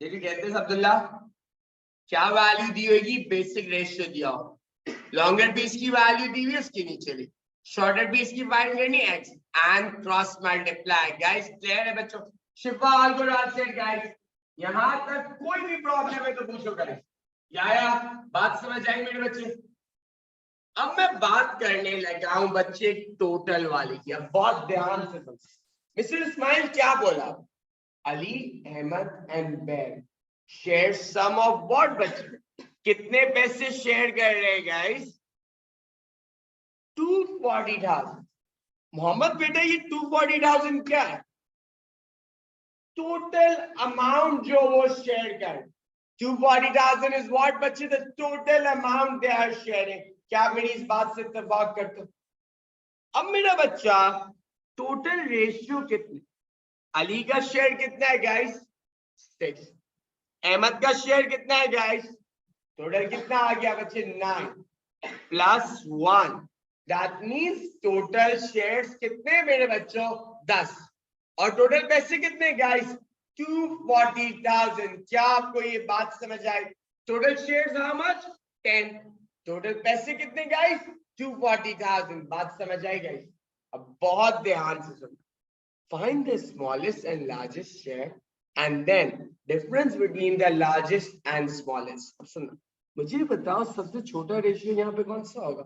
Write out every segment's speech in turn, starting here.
देखिए कहते हैं अब्दुल्ला, क्या वैल्यू दी होगी? बेसिक रेशियो दिया हो, लॉन्गर पीस की वैल्यू दी हुई, उसके नीचे लिख, शॉर्टर पीस की फाइंड करनी x and cross multiply. Guys clear है बच्चों? शिफा ऑल गुड आंसर गाइस। यहां तक कोई भी प्रॉब्लम है तो पूछो गाइस। या बात समझ आई मेरे बच्चे? अब मैं बात करने लगा हूं बच्चे टोटल वाली की। अब बहुत ध्यान से समझ। मिस्टर इस्माइल क्या बोला? अली, अहमद एंड बैर शेयर सम ऑफ व्हाट बच्चे? कितने पैसे शेयर कर रहे हैं गाइस? 240,000। मोहम्मद बेटा ये 240,000 क्या है? टोटल अमाउंट जो वो शेयर कर। 240,000 इज व्हाट बच्चे? The total amount they are sharing. क्या आप मेरी इस बात से इत्तेफाक करते हो? अब मेरा बच्चा टोटल रेशियो कितने? अली का शेयर कितना है गाइस? 6। अहमद का शेयर कितना है गाइस? टोटल कितना आ गया बच्चे? 9 plus 1। That means total shares कितने मेरे बच्चों? 10। और टोटल पैसे कितने गाइस? 240,000। क्या आपको ये बात समझ आई? Total shares how much? 10। Total पैसे कितने गाइस? 240,000। बात समझ आई गाइस? अब बहुत ध्यान से सुनो। Find the smallest and largest share and then difference between the largest and smallest. सुनो, मुझे बताओ सबसे छोटा रेशियो यहाँ पे कौन सा होगा?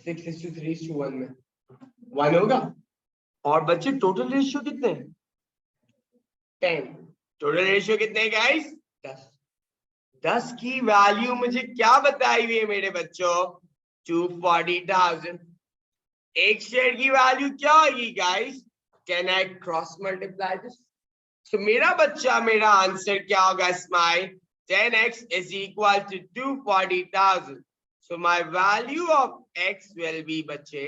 6:3:1 में 1 होगा। और बच्चे टोटल रेशियो कितने हैं? 10। टोटल रेशियो कितने हैं गाइस? 10। 10 की वैल्यू मुझे क्या बताई हुई है मेरे बच्चों? 240,000। एक शेयर की वैल्यू क्या होगी guys? Can I cross multiply this? तो मेरा बच्चा, मेरा आंसर क्या होगा smile? 10x is equal to 240,000. So my value of x will be बच्चे,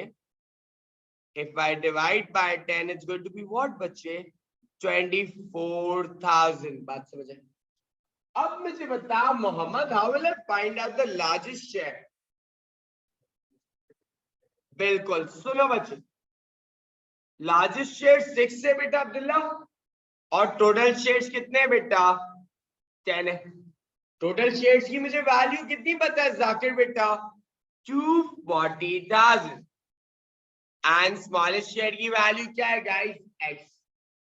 if I divide by 10, it's going to be what बच्चे? 24,000. बात समझ आई? अब मुझे बता Mohammad, how will I find out the largest share? बिल्कुल सुनो बच्चे, लार्जेस्ट शेयर 6 है बेटा अब्दुल्ला, और टोटल शेयर्स कितने हैं बेटा? 10 है। टोटल शेयर्स की मुझे वैल्यू कितनी पता है जाकिर बेटा? 240,000। एंड स्मॉलेस्ट शेयर की वैल्यू क्या है guys? x।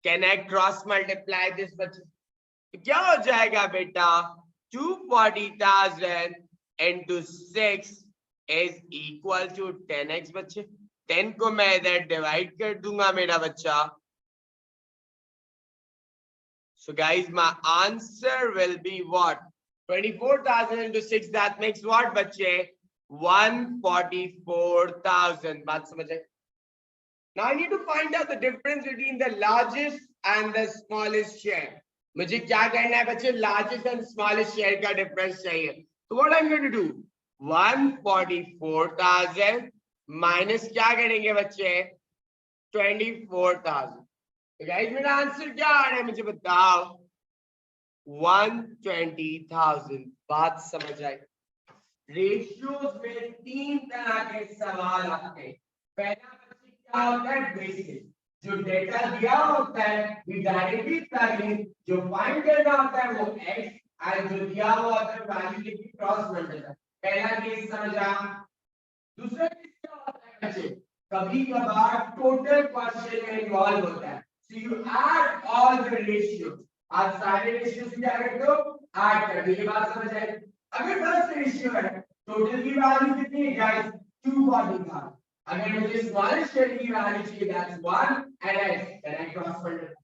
Can I cross multiply this बच्चे? तो क्या हो जाएगा बेटा? 240,000 into 6 is equal to 10x बच्चे। 10 को मैं इधर डिवाइड कर दूंगा मेरा बच्चा। So guys, my answer will be what? 24,000 into 6, that makes what बच्चे? 144,000. बात समझ आए? Now I need to find out the difference between the largest and the smallest share. मुझे क्या करना है बच्चे? Largest and smallest share का difference चाहिए। So what I'm going to do? 144,000 minus क्या करेंगे बच्चे? 24,000। तो गाइस मेरा आंसर क्या आ रहा है मुझे बताओ? 120,000। बात समझ आई? रेशियोज में 3 तरह के सवाल आते हैं। पहला बच्चे क्या होता है? बेसिक, जो डेटा दिया होता है वी डायरेक्टली प्लग, जो फाइंड करना होता है वो x, और जो दिया हुआ होता है वैल्यू की क्रॉस मल्टीप्लाई। पहला केस समझा। दूसरा केस क्या होता है बच्चे? कभी कभार टोटल क्वेश्चन में इन्वॉल्व होता है। So you add all the ratios. आज सारे रेशियोज क्या करते हो? ऐड कर दो। ये बात समझ आई? अगर फर्स्ट रेशियो है, टोटल की वैल्यू कितनी है गाइस? 240,000। अगर मुझे स्मॉलेस्ट शेयर की वैल्यू चाहिए, that's 1 and x, then I cross multiply.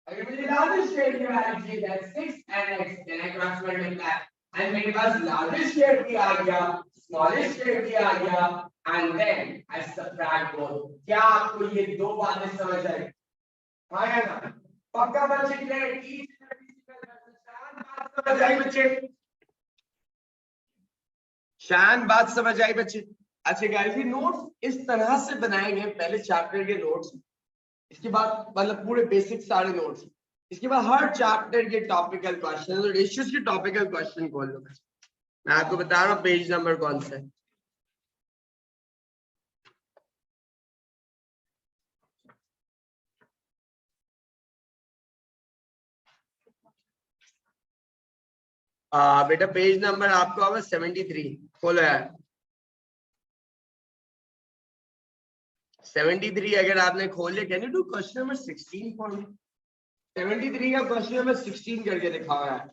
अगर मुझे लार्जेस्ट शेयर की वैल्यू चाहिए, that's 6 and x, then I cross multiply. And मेरे पास लार्जेस्ट शेयर भी आ गया, स्मॉलेस्ट शेयर भी आ गया, and then I subtract both. क्या आपको ये दो बातें समझ आई? हाँ या ना? पक्का बच्चे? क्लियर? समझ आई बच्चे? शान बात समझ आई बच्चे? अच्छा गाइस, ये नोट्स इस तरह से बनाए गए, पहले चैप्टर के नोट्स, इसके बाद मतलब पूरे बेसिक सारे नोट्स, इसके बाद हर चैप्टर के टॉपिकल क्वेश्चन, तो रेशियोज के टॉपिकल क्वेश्चन खोल लो। मैं आपको बता रहा हूँ पेज नंबर कौन सा है। बेटा पेज नंबर आपको आवा 73, खोलो यार। 73 अगर आपने खोल लिया, can you do question number 16 for me? 73 का क्वेश्चन नंबर 16 करके दिखाओ यार।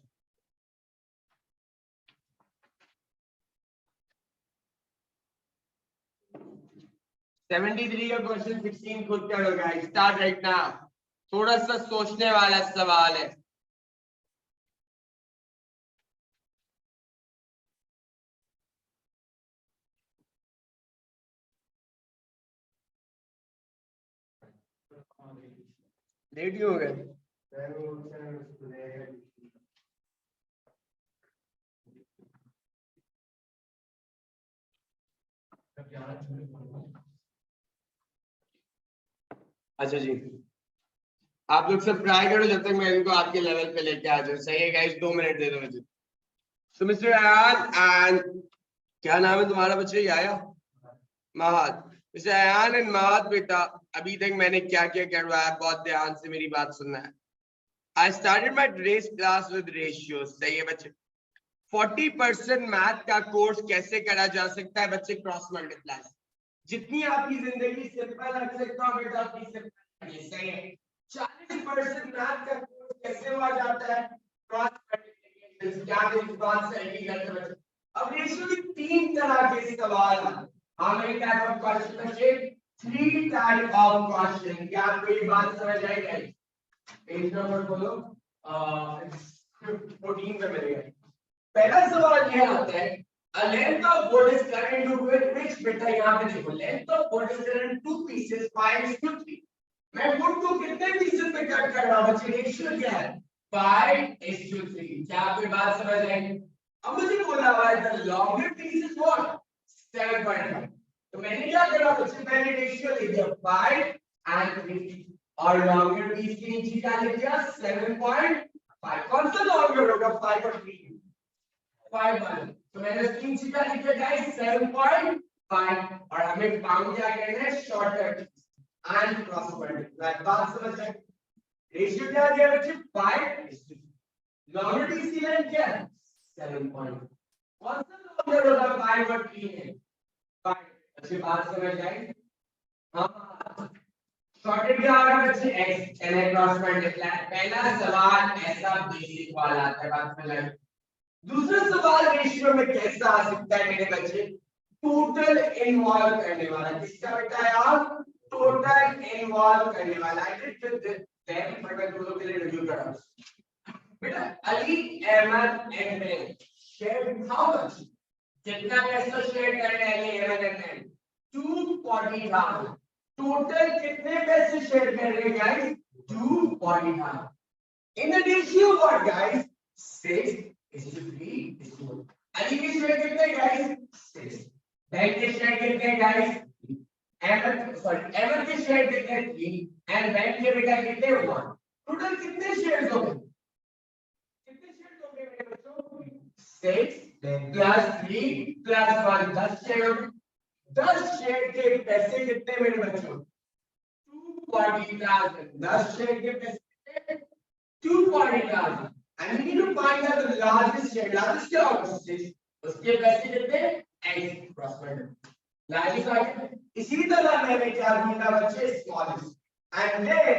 सेवेंटी का क्वेश्चन 16 खुद करो गाइस, स्टार्ट राइट नाउ। थोड़ा सा सोचने वाला सवाल है। लेट हो गए? अच्छा जी, आप लोग सब ट्राई करो जब तक मैं इनको आपके लेवल पे लेके आ जाऊं। सही है गाइस, 2 मिनट दे दो मुझे। तो मिस्टर अयान एंड क्या नाम है तुम्हारा बच्चे? ये आया महद। मिस्टर अयान एंड महद बेटा, अभी तक मैंने क्या क्या करवाया बहुत ध्यान से मेरी बात सुनना है। I started my race class with ratios. सही है बच्चे। 40% मैथ का कोर्स कैसे करा जा सकता है बच्चे? Cross multiply. जितनी आपकी जिंदगी सिंपल रख सकता हूँ बेटा आपकी सिंपल। सही है। 40% मैथ का कोर्स कैसे हुआ जाता है? Cross multiplication. क्या इस बात से एग्री करते हैं बच्चे? अब रेशियो के 3 तरह के सवाल हैं। How many type of question बच्चे? 3 टाइप ऑफ क्वेश्चन। क्या आपको ये बात समझ आई गई? पेज नंबर बोलो 14 पे मिलेगा। पहला सवाल ये आता है, a length of wood is cut into which? बेटा यहाँ पे देखो, length of wood is cut into 2 pieces 5:3। मैं wood को कितने पीसेस में कट कर रहा हूँ बच्चे? रेशियो क्या है? 5:3। क्या आपको बात समझ आई? अब मुझे बोला हुआ है the longer piece is what? 7.5। तो मैंने क्या करा बच्चे? मैंने रेशियो लिख दिया 5 and 3 और लॉन्गर पीस के नीचे क्या लिख दिया? 7.5। कौन सा लॉन्गर होगा? 5 और 3? 5 1। तो मैंने तीन सी क्या लिख दिया गाइस? 7.5। और हमें काम क्या करना है? Shorter and cross multiply. बात समझ आए? रेशियो क्या दिया बच्चे? 5:3। लॉन्गर पीस की लेंथ क्या है? 7. कौन सा लॉन्गर होगा 5 और 3 में? 5। अच्छी बात समझ आई? हाँ, शॉर्टेड क्या होगा बच्चे? x n cross multiply. पहला सवाल ऐसा बेसिक वाला आता है, बात समझ आई? दूसरा सवाल रेशियो में कैसा आ सकता है मेरे बच्चे? टोटल इन्वॉल्व करने वाला। किसका बेटा यार? टोटल इन्वॉल्व करने वाला। I did with them, but मैं दोनों के लिए रिव्यू कर रहा हूं बेटा। अली अहमद एंड मैं शेयर हाउ मच? कितना पैसा शेयर कर रहे हैं अली अहमद एंड मैं? 240,000। टोटल कितने पैसे शेयर कर रहे हैं guys? 240,000। In the ratio what guys? 6:3:1। Ali के शेयर कितने गाइस? 6। बैंक के शेयर कितने गाइस? एमन के शेयर कितने? 3 एंड बैंक के बेटा कितने? 1। टोटल कितने शेयर्स हो गए? कितने शेयर्स हो गए मेरे बच्चों? 6 प्लस 3 प्लस 1, 10 शेयर हो गए। 10 शेयर के पैसे कितने मेरे बच्चों? 240,000। 10 शेयर के पैसे 240,000। and we need to find out the largest share. Largest क्या होगा? 6। उसके पैसे कितने? x cross multiply. लार्जेस्ट आ गया। इसी तरह मैंने क्या ढूंढा बच्चे? Smallest. And then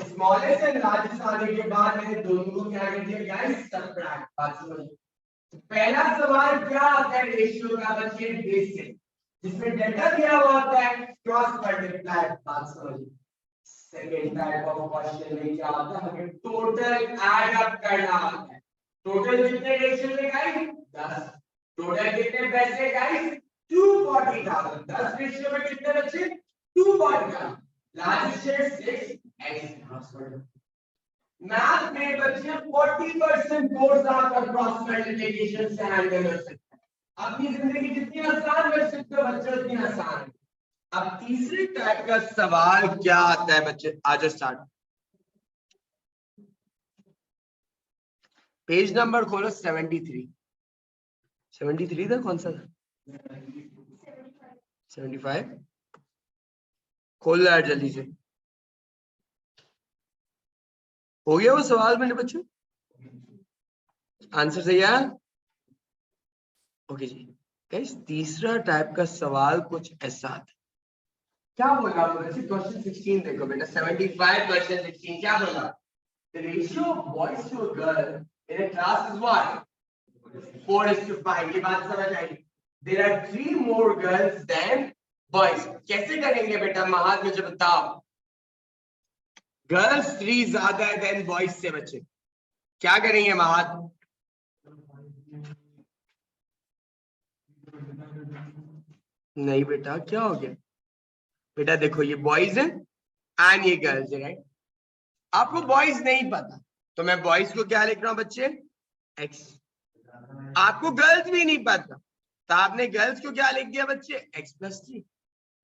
smallest and largest आने के बाद मैंने दोनों को क्या कर दिया गाइस? सबट्रैक्ट। बात समझिए। पहला सवाल क्या आता है रेशियो का बच्चे? बेसिक, जिसमें डेटा दिया हुआ होता है क्रॉस मल्टीप्लाई। बात समझिए। सेकेंड टाइप ऑफ क्वेश्चन में क्या होता है? हमें टोटल ऐड अप करना होता है। टोटल कितने रेशियो में गाइस? 10। टोटल कितने पैसे गाइस? 240,000। 10 रेशियो में कितने बच्चे? 240,000। Largest share 6 x। मैथ में बच्चे 40% कोर्स आपका क्रॉस मल्टीप्लिकेशन से हैंडल कर सकते हैं। अपनी जिंदगी जितनी आसान कर सकते हो बच्चों उतनी आसान है। अब तीसरे टाइप का सवाल क्या आता है बच्चे? आज स्टार्ट। पेज नंबर खोलो 73। 73 था? कौन सा था? 75। खोल लो यार जल्दी से। हो गया वो सवाल मेरे बच्चों? आंसर सही है? ओके जी गाइस, तीसरा टाइप का सवाल कुछ ऐसा था। क्या बोला बच्चे? क्वेश्चन 16 देखो बेटा, 75 क्वेश्चन 16 क्या बोला? The ratio of boys to a girl in a class is what? 4:5. ये बात समझ आई? There are 3 more girls than boys. कैसे करेंगे बेटा? महाद मुझे बताओ। गर्ल्स 3 ज्यादा है देन बॉयज से बच्चे, क्या करेंगे महाद? नहीं बेटा, क्या हो गया बेटा? देखो ये बॉयज है एंड ये गर्ल्स है, राइट? आपको बॉयज नहीं पता तो मैं बॉयज को क्या लिख रहा हूं बच्चे? एक्स। आपको गर्ल्स भी नहीं पता तो आपने गर्ल्स को क्या लिख दिया बच्चे? x+3।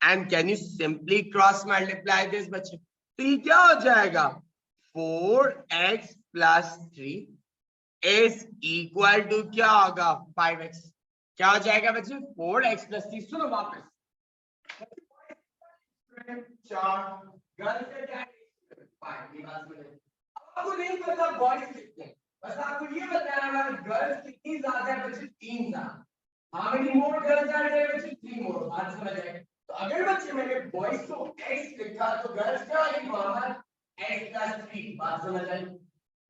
And can you simply cross multiply this बच्चे? तो ये क्या हो जाएगा? 4x+3 इज इक्वल टू क्या होगा? 5x। क्या हो जाएगा बच्चे? 4x+3। सुनो वापस, 4 गर्ल्स का क्या? 5। ये बात समझ? आपको नहीं पता बॉयज कितने, बस आपको ये बताना है गर्ल्स कितनी ज्यादा है बच्चे? 3 ज्यादा। How many more girls are there बच्चे? 3 मोर। बात समझ आए? तो अगर बच्चे मैंने बॉयज को x लिखा तो गर्ल्स क्या होगी वहां? x+3। बात समझ आई?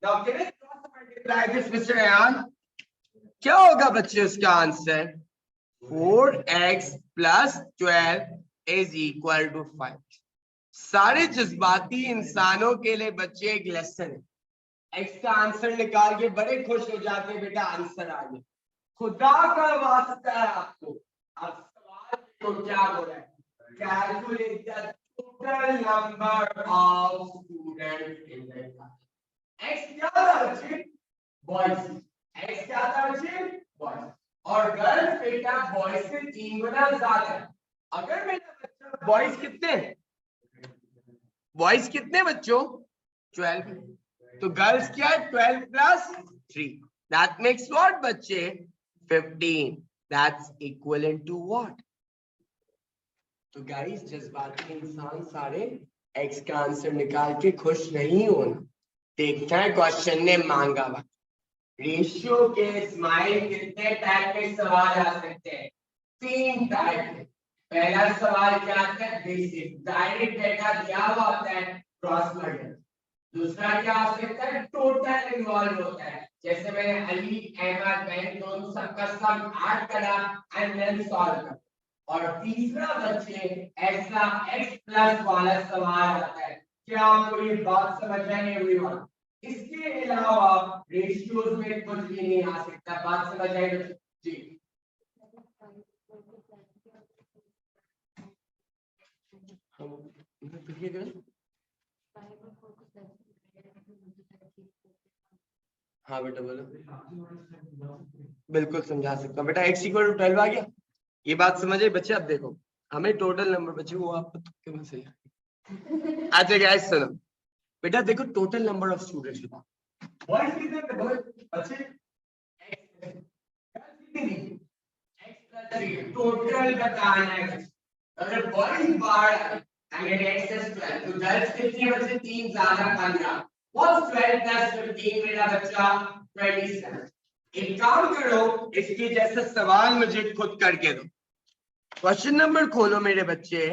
Now can I cross multiply this mister Ayaan? क्या होगा बच्चे उसका answer? 4x+12 is equal to 5। सारे जज्बाती इंसानों के लिए बच्चे एक लेसन है। एक्स का आंसर निकाल के बड़े खुश हो जाते हैं, बेटा आंसर आ गया। खुदा का वास्ता है आपको। अब सवाल तो क्या बोल रहा है? Calculate the total number of students in the class. X क्या था बच्चे? बॉयज। एक्स क्या था बच्चे? बॉयज। और गर्ल्स बेटा बॉयज से 3 गुना ज्यादा है। अगर मेरा बच्चा बॉयज कितने? बॉयज कितने बच्चों? 12। तो गर्ल्स क्या है? 12+3। दैट मेक्स व्हाट बच्चे? 15। That's equivalent to what? तो गाइस जज्बाती इंसान सारे एक्स का आंसर निकाल के खुश नहीं होना। देखता है क्वेश्चन ने मांगा हुआ रेशियो के स्माइल कितने टाइप के सवाल आ सकते हैं? 3 टाइप के। पहला सवाल क्या आता है? बेसिक डायरेक्ट डेटा दिया हुआ होता है, क्रॉस मल्टीप्लाई। दूसरा क्या आ सकता है? टोटल इन्वॉल्व होता है, जैसे मैंने अली अहमद बहन दोनों सबका सम ऐड करा एंड देन सॉल्व कर। और तीसरा बच्चे ऐसा x+ वाला सवाल आता है। क्या आपको ये बात समझ आई एवरीवन? इसके अलावा रेशियोज में कुछ भी नहीं आ सकता। बात समझ आई जी? हाँ बेटा बोलो। बिल्कुल समझा सकता हूँ बेटा। x=12 आ गया, ये बात समझे बच्चे? अब देखो हमें टोटल नंबर बच्चे वो आप क्यों सही। अच्छा गाइस सुनो बेटा, देखो total number of students boys कितने बच्चे? x+3 टोटल बताना है। अगर बॉयज 12 एंड x+12 तो गर्ल्स कितनी बच्चे? 3 ज्यादा 15। व्हाट्स 12+15 मेरा बच्चा? 27। एक काम करो, इसके जैसा सवाल मुझे खुद करके दो। क्वेश्चन नंबर खोलो मेरे बच्चे।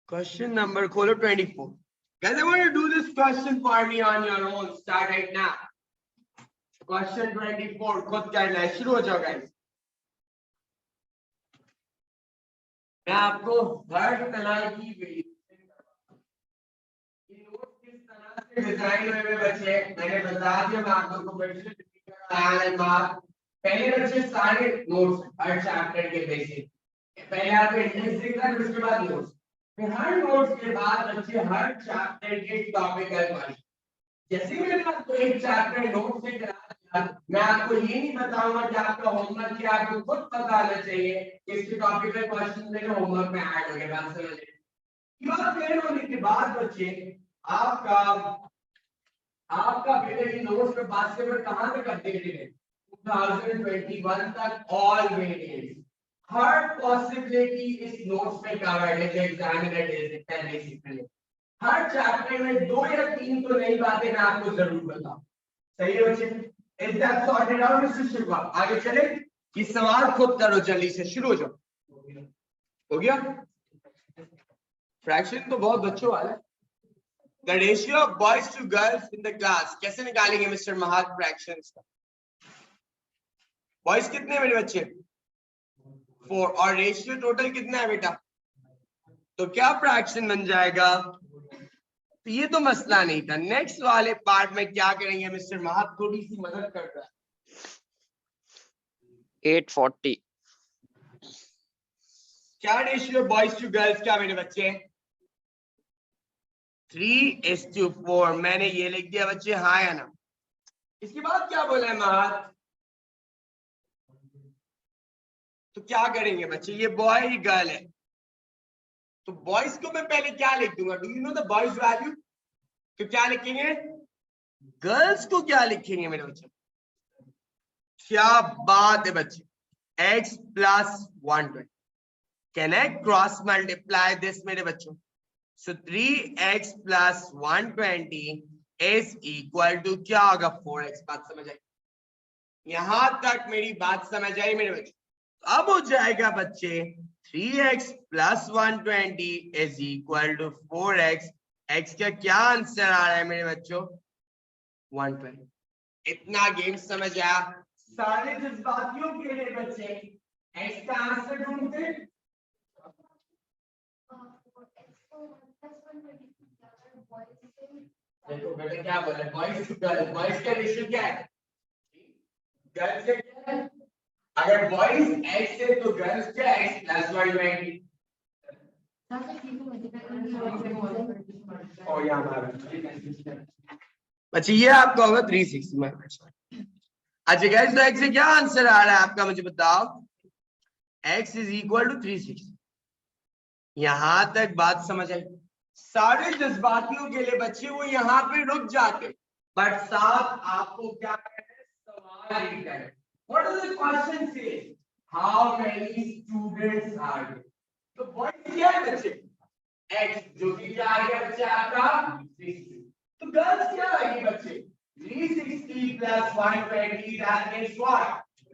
क्वेश्चन नंबर खोलो 24। Guys, I want to do this question for me on your own. Start right now. Question 24 खुद करना है। शुरू हो जाओ गाइस। मैं आपको हर तरह की किस तरह से डिजाइन हुए बच्चे मैंने बता दिया। मैं आप लोगों को पहले बच्चे सारे नोट्स हर चैप्टर के बेसिक, पहले आपको इंडेक्स दिखता है, उसके बाद नोट्स, फिर हर नोट्स के बाद बच्चे हर चैप्टर के टॉपिकल क्वेश्चन। जैसे मैंने आपको एक चैप्टर नोट से करा दिया, मैं आपको ये नहीं बताऊंगा कि आपका होमवर्क क्या, आपको खुद पता होना चाहिए कि इसके टॉपिकल क्वेश्चन मेरे होमवर्क में ऐड हो गए। बात समझ लीजिए। बात क्लियर होने के बाद बच्चे आपका बेटा ये नोट्स में बास्केटबॉल कहां तक अपडेटेड है? 2021 तक ऑल वेरिएंट्स, हर पॉसिबिलिटी इस नोट्स में कवर्ड है जो एग्जामिनर दे सकता है। बेसिकली हर चैप्टर में 2 या 3 तो नई बातें मैं आपको जरूर बताऊं। सही है बच्चे? Is that sorted out mister Shiva? आगे चले, ये सवाल खुद करो जल्दी से, शुरू हो जाओ। हो गया? फ्रैक्शन तो बहुत बच्चों वाला है। The ratio of boys to girls in the class, कैसे निकालेंगे मिस्टर महाग फ्रैक्शंस का? बॉयज कितने हैं मेरे बच्चे? 4, और रेशियो टोटल कितना है बेटा? तो क्या फ्रैक्शन बन जाएगा? तो ये तो मसला नहीं था। नेक्स्ट वाले पार्ट में क्या करेंगे मिस्टर महाग, थोड़ी सी मदद कर रहा है। 840। क्या रेशियो बॉयज टू गर्ल्स क्या मेरे बच्चे? 3:4। मैंने ये लिख दिया बच्चे, हाँ या ना? इसके बाद क्या बोला है महाग? तो क्या करेंगे बच्चे, ये बॉय ही गर्ल है, तो बॉयज को मैं पहले क्या लिख दूंगा? Do you know the boys value? तो क्या लिखेंगे? गर्ल्स को क्या लिखेंगे मेरे बच्चे? क्या बात है बच्चे, x plus 120। Can I cross multiply this मेरे बच्चों? So 3x plus 120 is equal to क्या होगा? 4x। बात समझ आई? यहां तक मेरी बात समझ आई मेरे बच्चे? अब हो जाएगा बच्चे 3x plus 120 is equal to 4x। x का क्या आंसर आ रहा है मेरे बच्चों? 120। इतना गेम समझ आया? सारे जज्बातियों के लिए बच्चे x का आंसर ढूंढते। देखो बेटा क्या बोला, बॉयज टू गर्ल्स, बॉयज का रेशियो क्या है? गर्ल्स से क्या है? अगर बॉयज x है तो गर्ल्स क्या है? x plus 120। और यहाँ अच्छा ये आपका होगा 360। अच्छा गाइस, तो x से क्या आंसर आ रहा है आपका, मुझे बताओ? x is equal to 360। यहां तक बात समझ आई? सारे जज्बातियों के लिए बच्चे वो यहाँ पे रुक जाते, बट साथ आपको क्या करना है? सवाल लिखना है। What does the question say? How many students are there? तो बॉयज क्या है बच्चे? x, जो कि क्या आ गया बच्चे आपका 360। तो गर्ल्स क्या आएगी बच्चे? 360 plus 120, that means what?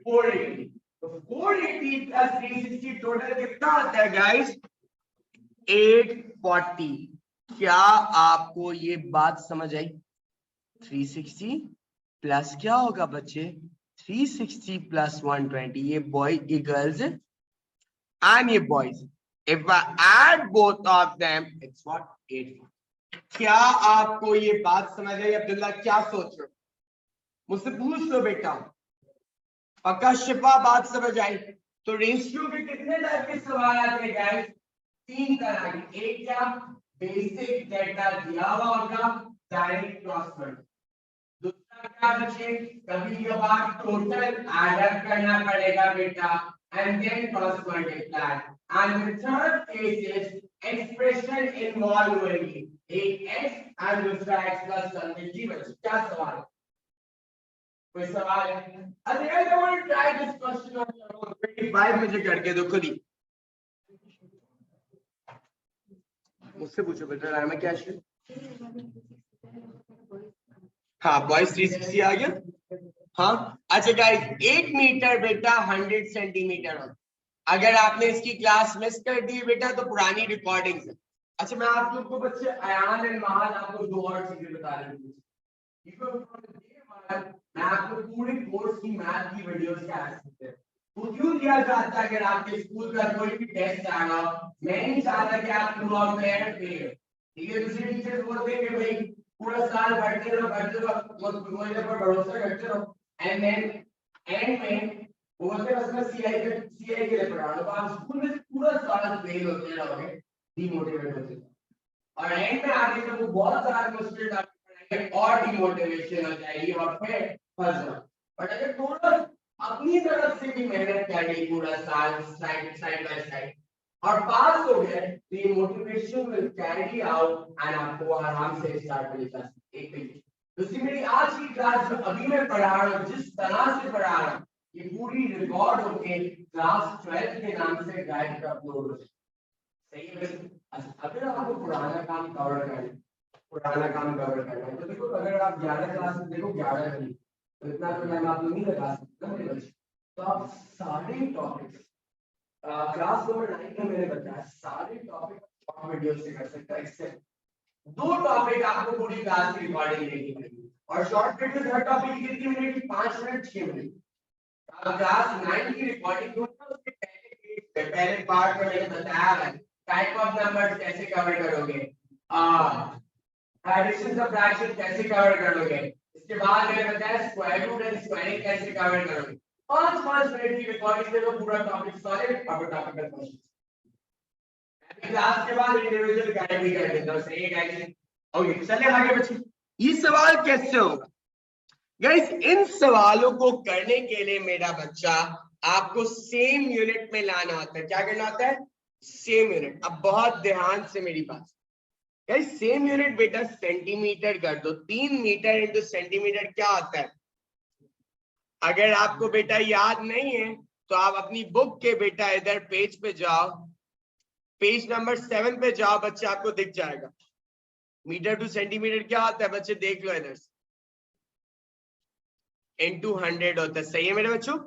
480। तो 480 plus 360 टोटल कितना आता है गाइस? 840। क्या आपको ये बात समझ आई? 360 प्लस क्या होगा बच्चे? 360 plus 120। ये बॉय, ये गर्ल्स and ये boys. If I add both of them, it's what? 840। क्या आपको ये बात समझ आई? अब्दुल्ला क्या सोच रहे हो? मुझसे पूछ लो बेटा। पक्का शिफा बात समझ आई? तो रेशियो के कितने टाइप के सवाल आते हैं गाइस? 3 तरह के। एक क्या? बेसिक डेटा दिया हुआ होगा, डायरेक्ट क्रॉस मल्टीप्लाई। दूसरा क्या बच्चे? कभी कभार टोटल ऐड अप करना पड़ेगा बेटा, and then cross multiply। And the third case is expression involving एक x and दूसरा x plus something। जी बच्चे क्या सवाल है? कोई सवाल है? Otherwise I want to try this question on your own। 25 मुझे करके दो खुद ही। मुझसे पूछो बेटा, रामा क्या है? हाँ बॉयज 360 आ गया। हाँ अच्छा गाइस, 1 मीटर बेटा 100 सेंटीमीटर होता। अगर आपने इसकी क्लास मिस कर दी बेटा तो पुरानी रिकॉर्डिंग है। अच्छा मैं आप लोग को बच्चे अयान एंड महान आपको 2 और चीजें बता रही हूँ। मैं आपको पूरे कोर्स की मैथ की वीडियोस क्या है वो क्यों दिया जाता है? अगर आपके स्कूल का कोई भी टेस्ट आएगा, मैं नहीं चाहता कि आप थ्रू आउट फेयर फेल। ठीक है, दूसरे टीचर्स बोलते हैं कि भाई पूरा साल पढ़ते रहो, मुझे पर भरोसा करते रहो, एंड देन एंड में बोलते बस मैं सीआई के लिए पढ़ा रहा हूं। तो आप स्कूल में पूरा साल फेल होते रहोगे, डिमोटिवेट होते रहोगे, और एंड में आगे जब वो बहुत सारा मुश्किल पढ़ाएंगे और डिमोटिवेशन हो जाएगी और फिर फंस जाओ। बट अगर थोड़ा अपनी तरफ से भी मेहनत करें पूरा साल साइड बाय साइड और पास हो गए तो ये motivation will carry out and आपको आराम से स्टार्ट मिलेगा। एक मिनट, दूसरी मेरी आज की क्लास जो अभी मैं पढ़ा रहा हूँ, जिस तरह से पढ़ा रहा हूँ, ये पूरी रिकॉर्ड होके क्लास 12 के नाम से गाइड पर अपलोड हो जाए। सही है? अगर आपको पुराना काम कवर करना पुराना काम कवर करना है। तो देखो अगर आप 11 क्लास में देखो 11 नहीं तो इतना तो टाइम आप लोग नहीं लगा सकते ना मेरे बच्चे। तो आप सारे टॉपिक्स क्लास नंबर 9 में मैंने बताया सारे टॉपिक शॉर्ट वीडियो से कर सकते हैं एक्सेप्ट 2 टॉपिक आपको पूरी क्लास की रिकॉर्डिंग देखनी पड़ेगी और शॉर्ट वीडियो हर टॉपिक की कितनी मिनट की 5 मिनट 6 मिनट। अब क्लास 9 की रिकॉर्डिंग हो तो उसके पहले पार्ट में मैंने बताया है टाइप ऑफ नंबर्स कैसे कवर करोगे, एडिशन सब्ट्रैक्शन कैसे कवर करोगे, इसके बाद मैंने बताया स्क्वायर रूट एंड स्क्वायरिंग कैसे कवर करोगे। 5 मिनट की रिकॉर्डिंग में तो पूरा टॉपिक सॉलिड अब टॉपिकल क्वेश्चन क्लास के बाद इंडिविजुअल गाइड भी कर देता हूं सही गाइड। ओके चलिए आगे बच्चे ये सवाल कैसे होगा गाइस। इन सवालों को करने के लिए मेरा बच्चा आपको सेम यूनिट में लाना होता है। क्या करना होता है? Same unit. अब बहुत ध्यान से मेरी बात गाइस, सेम यूनिट बेटा सेंटीमीटर कर दो। 3 मीटर इंटू सेंटीमीटर क्या होता है? अगर आपको बेटा याद नहीं है तो आप अपनी बुक के बेटा इधर पेज पे जाओ, पेज नंबर 7 पे जाओ बच्चे, आपको दिख जाएगा मीटर टू सेंटीमीटर क्या होता है बच्चे, देख लो इधर से। इंटू 100 होता है। सही है मेरे बच्चों?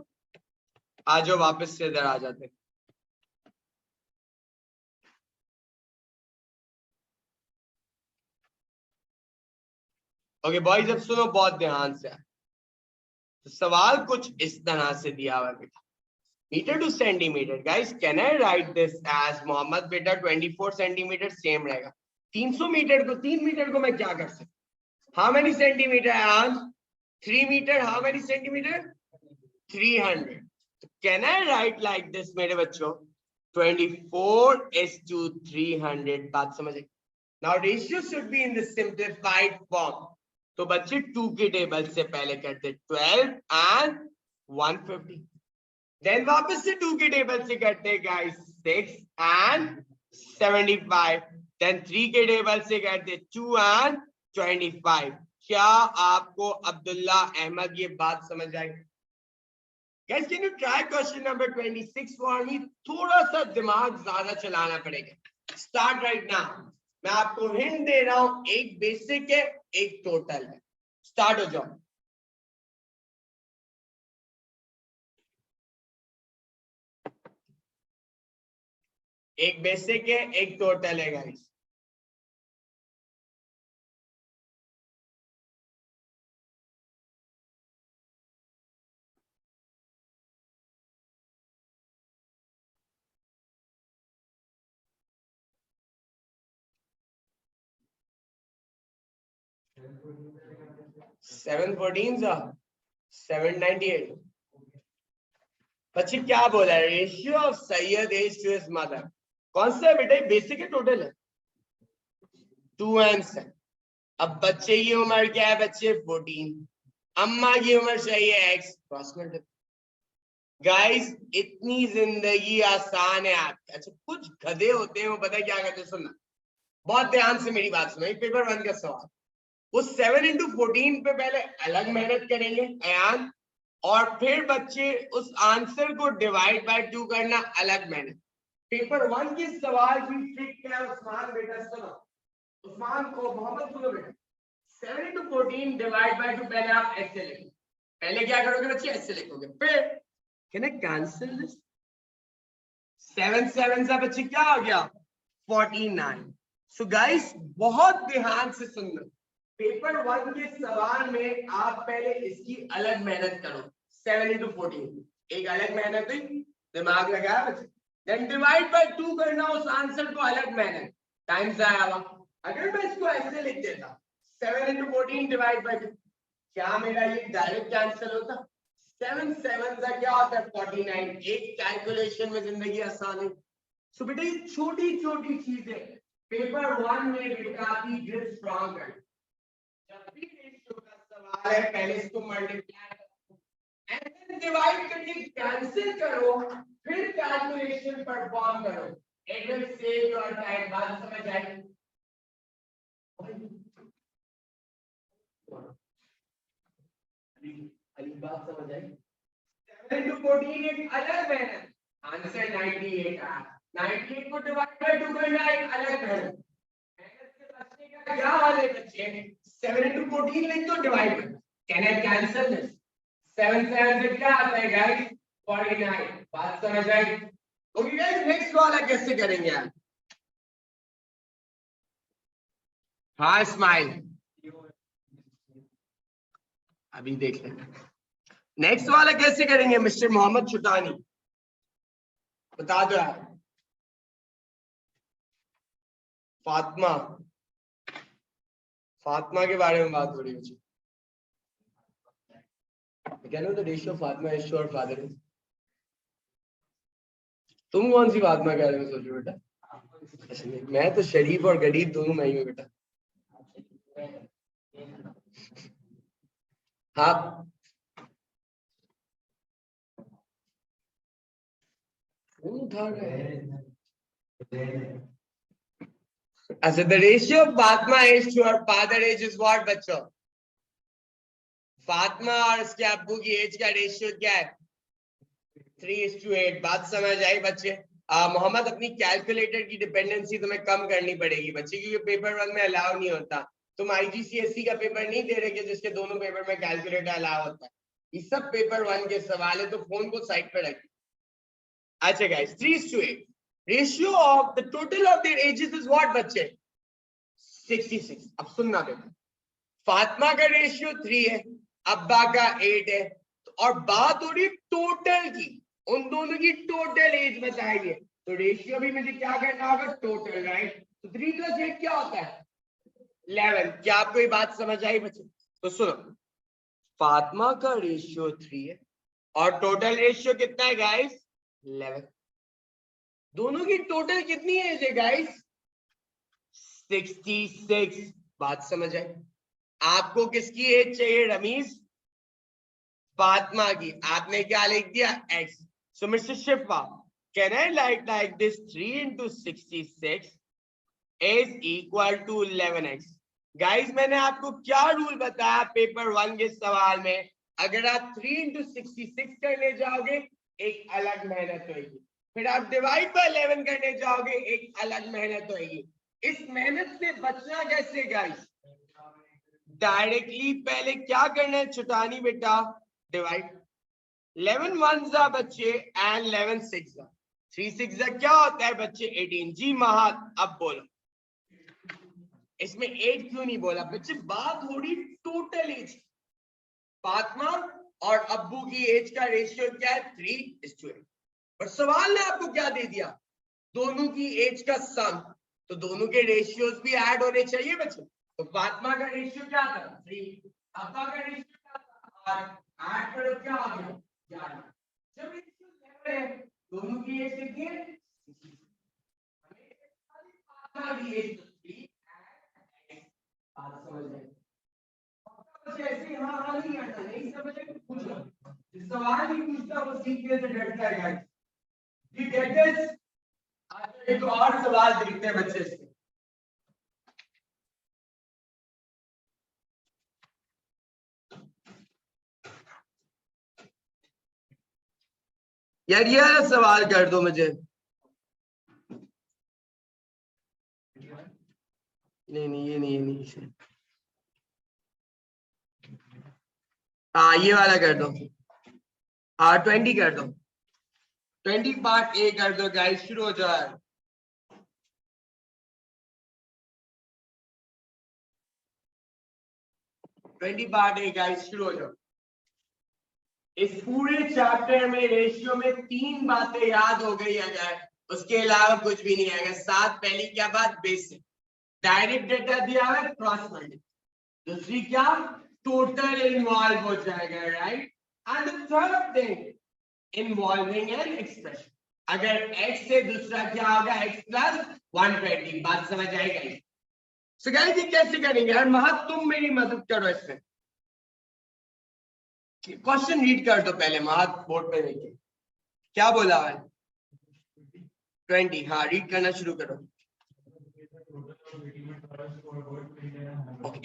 आ जाओ वापस से इधर आ जाते। ओके बॉयज अब सुनो बहुत ध्यान से। तो सवाल कुछ इस तरह से दिया हुआ है बेटा, metre to centimetre. Guys can I write this as Mohammed बेटा 24 सेंटीमीटर सेम रहेगा। 300 मीटर को 3 मीटर को मैं क्या कर सकता? How many centimetre and 3 metre how many centimetre 300। Can I write like this मेरे बच्चों 24 is to 300। बात समझ आई? Now ratio should be in the simplified form. तो बच्चे 2 के टेबल से पहले करते 12 एंड 150, देन वापस से 2 के टेबल से करते गाइस 6 एंड 75, देन 3 के टेबल से करते 2 एंड 25। क्या आपको अब्दुल्ला अहमद ये बात समझ आई? Guys, can you try question number 26 for me? थोड़ा सा दिमाग ज्यादा चलाना पड़ेगा। Start right now. मैं आपको हिंट दे रहा हूं, एक बेसिक है एक टोटल है। स्टार्ट हो जाओ। एक बेसिक है एक टोटल है गाइस। सेवन 798। बच्चे क्या बोला? Ratio of Syed age to his mother. कौन सा है बेटा? बेसिक है टोटल है? 2 एंड 7। अब बच्चे की उम्र क्या है बच्चे? 14। अम्मा की उम्र चाहिए x क्रॉस मल्टीप्लाई। गाइस इतनी जिंदगी आसान है आपकी। अच्छा कुछ गधे होते हैं वो पता है क्या करते हैं, सुनना बहुत ध्यान से मेरी बात सुनो, पेपर 1 का सवाल। वो 7 into 14 पे पहले अलग मेहनत करेंगे अयान, और फिर बच्चे उस आंसर को डिवाइड बाय 2 करना अलग मेहनत। पेपर 1 के सवाल की ट्रिक क्या है उस्मान बेटा? सुनो उस्मान को मोहम्मद सुनो बेटा, 7 into 14 डिवाइड बाय 2 पहले आप ऐसे लिखो। पहले क्या करोगे बच्चे? ऐसे लिखोगे। फिर कैन आई कैंसिल दिस? 7 7 सा बच्चे क्या हो गया? 49। सो गाइस बहुत ध्यान से सुनना, पेपर 1 के सवाल में आप पहले इसकी अलग मेहनत करो। 7 into 14 एक अलग मेहनत हुई, दिमाग लगाया बच्चे। देन डिवाइड बाय 2 करना, उस आंसर को अलग मेहनत, टाइम से आया हुआ। अगर मैं इसको ऐसे लिख देता 7 into 14 डिवाइड बाय 2, क्या मेरा ये डायरेक्ट कैंसिल होता? 7 7 का क्या होता है? 49। एक कैलकुलेशन में जिंदगी आसान है। सो बेटा ये छोटी छोटी चीजें पेपर 1 में बेटा की ग्रिप स्ट्रांग कर। जब भी रेशियो का सवाल है पहले इसको मल्टीप्लाई करो एंड देन डिवाइड करके कैंसिल करो, फिर कैलकुलेशन परफॉर्म करो। It will save your time. बात समझ आई? बात समझ आई? 7 into 14 एक अलग मेहनत, आंसर 98 आया। 98 को डिवाइड बाय 2 करना एक अलग मेहनत। मेहनत से बचने का क्या हाल है बच्चे? 7 into 14 लिख दो डिवाइड में। Can I cancel this? 7 7 से क्या आता है गाइस? 49। बात समझ आई? ओके गाइस, नेक्स्ट वाला कैसे करेंगे यार? हाँ स्माइल, अभी देख लेंगे। नेक्स्ट वाला कैसे करेंगे मिस्टर मोहम्मद छुटानी, बता दो यार। फातिमा, फातिमा के बारे में बात हो रही है। कह लो the ratio Fatima is to her father is. तुम कौन सी फातिमा के बारे में सोच रहे हो बेटा? मैं तो शरीफ और गरीब दोनों मैं ही हूँ बेटा। हाँ उठा रहे। अच्छा, the ratio of Fatma age to her father age is what बच्चों? फातिमा और उसके अब्बू की एज का रेशियो क्या है? 3:8। बात समझ आई बच्चे? मोहम्मद, अपनी कैलकुलेटर की डिपेंडेंसी तुम्हें कम करनी पड़ेगी बच्चे, क्योंकि पेपर 1 में अलाउ नहीं होता। तुम IGCSE का पेपर नहीं दे रहे जिसके दोनों पेपर में कैलकुलेटर अलाउ होता है। ये सब पेपर 1 के सवाल है, तो फोन को साइड पे रखिए। अच्छा guys, 3:8 ratio of the total of their edges is what बच्चे? 66। अब सुनना बेटा, फातिमा का रेशियो 3 है, अब्बा का 8 है, और बात हो रही टोटल की। उन दोनों की टोटल एज बताइए, तो रेशियो भी मुझे क्या करना होगा? Total, right? तो 3 + 8 क्या होता है? 11। क्या आपको ये बात समझ आई बच्चे? तो सुनो, फातिमा का रेशियो 3 है और टोटल रेशियो कितना है गाइस? 11। दोनों की टोटल कितनी एज है गाइस? 66। बात समझ आई? आपको किसकी एज चाहिए रमीज? फातिमा की। आपने क्या लिख दिया? x। So mister Shifa, can I like this 3 into 66 is equal to 11x। Guys, मैंने आपको क्या रूल बताया पेपर 1 के सवाल में? अगर आप 3 into 66 करने जाओगे एक अलग मेहनत होगी, फिर आप डिवाइड बाय 11 करने जाओगे एक अलग मेहनत होगी। इस मेहनत से बचना कैसे गाइस? डायरेक्टली पहले क्या करना है छुटानी बेटा? डिवाइड। 11 1 जा बच्चे एंड 11 6 जा। 3 6 जा क्या होता है बच्चे? 18। जी महात, अब बोलो इसमें 8 क्यों नहीं बोला बच्चे? बात हो रही टोटल एज। फातिमा और अब्बू की एज का रेशियो क्या है? 3:8। पर सवाल ने आपको क्या दे दिया? दोनों की एज का सम। तो दोनों के रेशियोज भी ऐड होने चाहिए बच्चे। तो फातिमा का रेशियो क्या था? 3। अब्बा का रेशियो क्या था? 8। 8 करो क्या आ गया? 11। जब रेशियो 11 है, दोनों की एज कितनी है? फातिमा की एज 3 एंड बात समझ आई? ऐसे हाँ हाँ नहीं आता, नहीं समझे तो पूछो। सवाल ही पूछता वो सीखने से डरता है गाइस। You get this? आज एक और सवाल देखते हैं बच्चे से। यार ये वाला सवाल कर दो मुझे। नहीं नहीं ये नहीं, ये नहीं। हाँ ये वाला कर दो। हाँ 20 कर दो। 20 पार्ट ए कर दो गाइस, शुरू हो जाए। 20 पार्ट ए गाइस, शुरू हो जाओ। इस पूरे चैप्टर में रेशियो में 3 बातें याद हो गई अगर, उसके अलावा कुछ भी नहीं आएगा। 7 पहली क्या बात? बेसिक। डायरेक्ट डेटा दिया है, क्रॉस मल्टीप्लाई। दूसरी क्या? टोटल इन्वॉल्व हो जाएगा, right? And the third thing involving an expression. अगर x से दूसरा क्या होगा? x + 120। बात समझ आएगी? सो गाइस ये कैसे करेंगे यार? महत तुम मेरी मदद करो इसमें। क्वेश्चन रीड कर दो पहले महत, बोर्ड पे देखिए क्या बोला है। 20। हाँ रीड करना शुरू करो।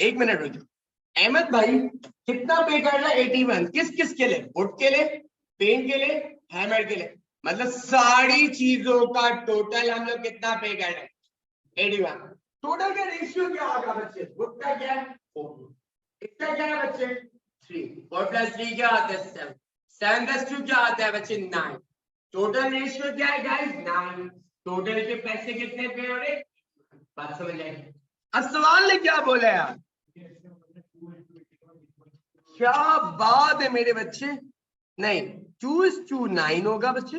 एक मिनट रुको। अहमद भाई कितना पे कर रहा है? 81। किस किस के लिए? वुड के लिए, पेंट के लिए, हैमर के लिए, मतलब सारी चीजों का टोटल हम लोग कितना पे कर रहे हैं? 81। टोटल का रेशियो क्या होगा बच्चे? गुड का क्या है 4, इसका क्या है बच्चे 3, 4 + 3 क्या आता है 7, 7 + 2 क्या आता है बच्चे 9, टोटल रेशियो क्या है गाइस 9, टोटल के पैसे कितने पे हो रहे? बात समझ आई? अब सवाल ने क्या बोला यार, क्या बात है मेरे बच्चे, नहीं 2:9 होगा बच्चे,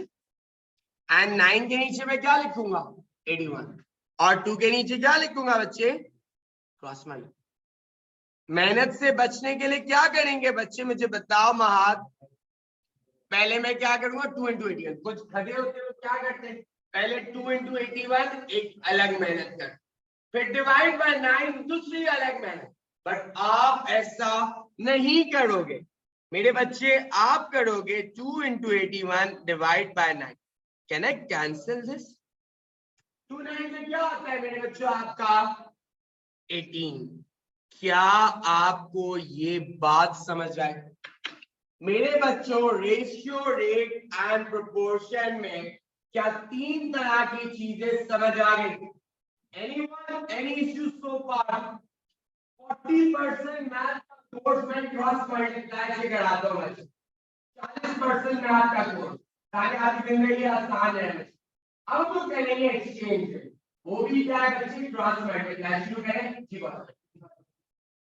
एंड 9 के नीचे मैं क्या लिखूंगा 81, और 2 के नीचे क्या लिखूंगा बच्चे क्रॉस मल्टीप्लाई। मेहनत से बचने के लिए क्या करेंगे बच्चे मुझे बताओ महाग, पहले मैं क्या करूंगा 2 × 81, कुछ खड़े होते हुए क्या करते हैं पहले 2 × 81 एक अलग मेहनत कर, फिर डिवाइड बाय 9 दूसरी अलग मेहनत, बट आप ऐसा नहीं करोगे मेरे बच्चे, आप करोगे 2 × 81 divide by 9, can I cancel this, 2 9 से क्या आता है मेरे बच्चों आपका 18, क्या आपको ये बात समझ आए मेरे बच्चों? रेशियो रेट एंड प्रोपोर्शन में क्या 3 तरह की चीजें समझ आ गई? एनीवन एनी इश्यू सो फार? 40% मैथ का कोर्स में क्रॉस मल्टीप्लाई से कराता हूं बच्चे, 40% मैथ का कोर्स ताकि आपकी जिंदगी आसान है। अब तो करेंगे एक्सचेंज, वो भी क्या है बच्चे क्रॉस मल्टीप्लाई शुरू करें जी बात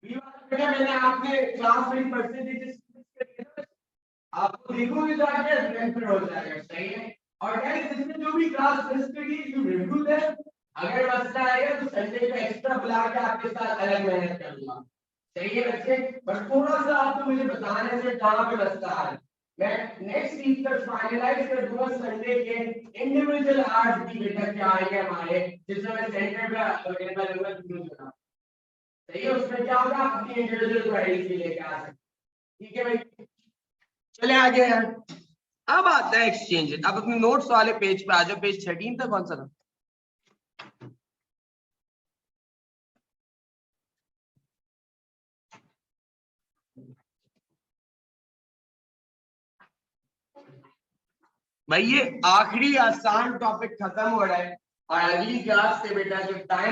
बेटा, मैंने आपने क्लास में परसेंटेज आपको देखोगे जाके रिलेटेड हो जाएगा, सही है? और गाइस इसमें जो भी क्लास मिस करी यू रिव्यू देम, अगर मसला आएगा तो संडे को एक्स्ट्रा बुला के आपके साथ अलग मेहनत करूंगा, सही है बच्चे? बस थोड़ा सा आपको मुझे बताने से कहां पे मसला आ रहा है, मैं नेक्स्ट वीक तक फाइनलाइज कर दूंगा संडे के इंडिविजुअल आवर्स भी बेटा क्या आएंगे हमारे, जिसमें मैं सेंटर पे अवेलेबल होगा, सही है? उसमें क्या होगा अपनी इंडिविजुअल क्वेरीज भी लेके आ सकते, ठीक है भाई? चले आगे यार, अब आता है एक्सचेंज, अब अपने नोट्स वाले पेज पे आ जाओ, पेज 13 तक कौन सा था? भाई ये आखिरी आसान टॉपिक खत्म हो रहा है और अगली क्लास से बेटा जो टाइम